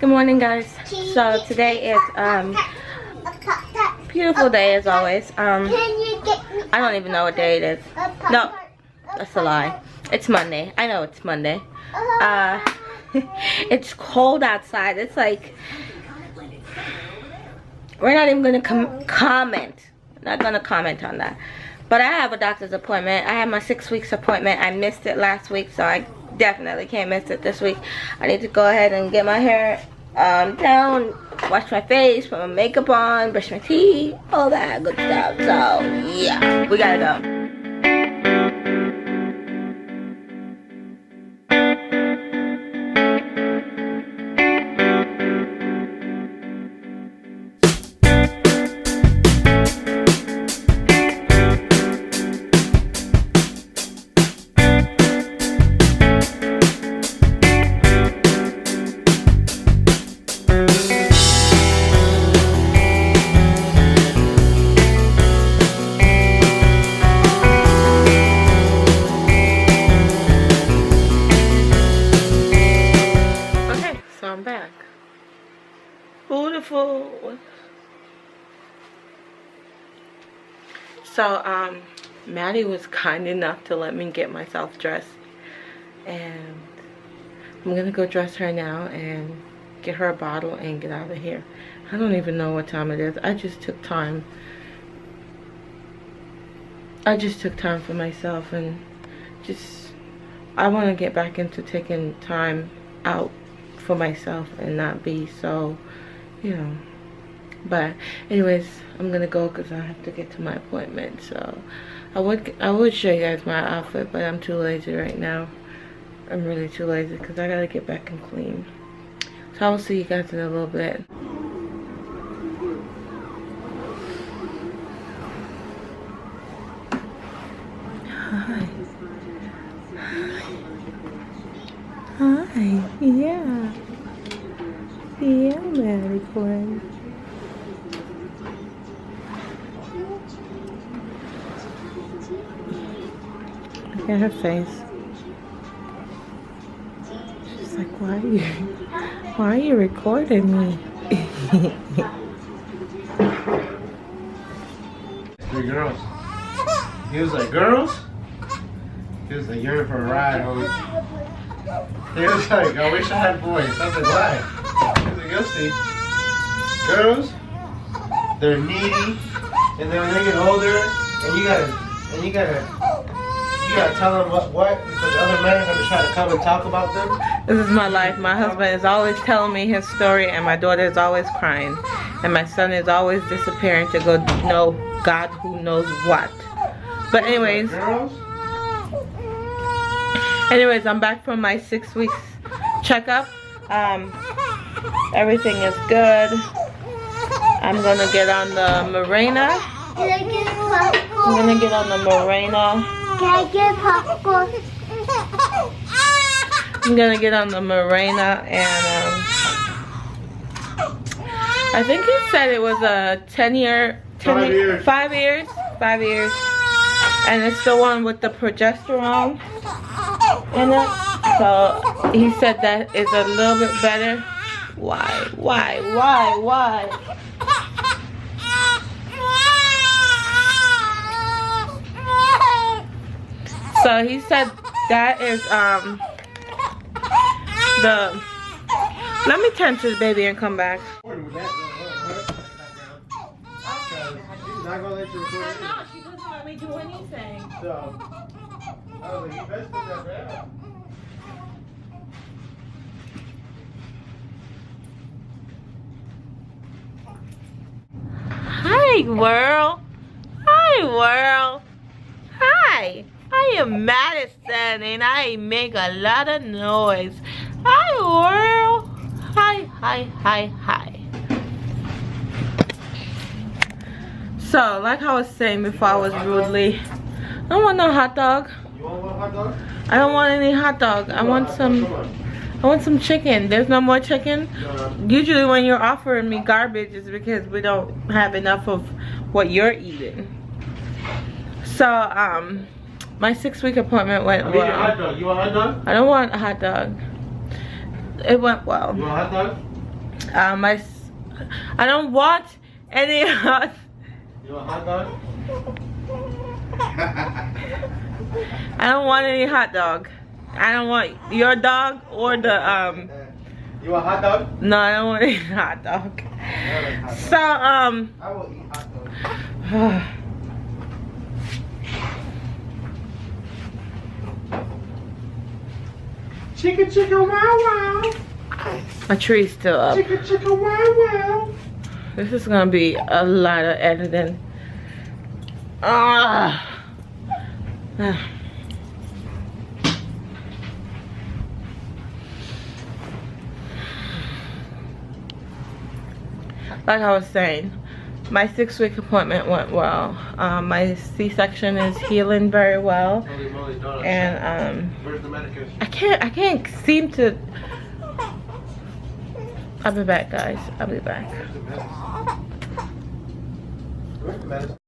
Good morning, guys. So today is beautiful day as always. I don't even know what day it is. No, that's a lie. It's Monday. I know it's Monday. It's cold outside. It's like we're not even gonna comment. Not gonna comment on that. But I have a doctor's appointment. I had my 6 weeks appointment. I missed it last week, so I definitely can't miss it this week. I need to go ahead and get my hair down, wash my face, put my makeup on, brush my teeth, all that good stuff. So yeah, we gotta go. Beautiful. So Maddie was kind enough to let me get myself dressed, and I'm gonna go dress her now and get her a bottle and get out of here. I don't even know what time it is. I just took time for myself, and I want to get back into taking time out for myself and not be so, you know. But anyways, I'm gonna go because I have to get to my appointment. So I would show you guys my outfit, but I'm too lazy right now. I'm really too lazy because I gotta get back and clean. So I will see you guys in a little bit. Hi. Hi. Yeah. Yeah, Mary Quinn. Look at her face. She's like, why are you recording me? Three girls. He was like, girls? He was like, you're in for a ride, homie. He was like, I wish I had boys. I was like, why? He was like, you'll see. Girls, they're needy, and then when they get older, and you gotta tell them what, because other men are gonna try to come and talk about them. This is my life. My husband is always telling me his story, and my daughter is always crying, and my son is always disappearing to go know God who knows what. But anyways, I'm back from my 6 weeks checkup. Everything is good. I'm gonna get on the Mirena. I'm gonna get on the Mirena. Can I get popcorn? I'm gonna get on the Mirena, and I think he said it was a 5 years, and it's the one with the progesterone in it. So he said that is a little bit better. Why? So he said that is let me turn to the baby and come back. She's not gonna let you record it. No, she doesn't let me do anything. So, I was like, you best put that down. Hi, world. Hi, world. Hi. I am Madison, and I make a lot of noise. Hi, world. Hi. So, like I was saying before I was rudely, I don't want no hot dog. You want one hot dog? I don't want any hot dog. I want some chicken. There's no more chicken. Usually when you're offering me garbage, it's because we don't have enough of what you're eating. So, my 6-week appointment went well. I need a hot dog. You want a hot dog? I don't want a hot dog. It went well. You want a hot dog? I don't want any hot. You want a hot dog? I don't want any hot dog. I don't want your dog or the You want a hot dog? No, I don't want any hot dog. I like hot dog. So I will eat hot dog. Chicka chicka wow wow. my tree's still up. Chicka chicka wow wow. This is gonna be a lot of editing. Like I was saying, my 6-week appointment went well. My C-section is healing very well, Holy moly, donuts. and Where's the medication? I can't seem to. I'll be back, guys. I'll be back. Where's the medicine? Where's the medicine?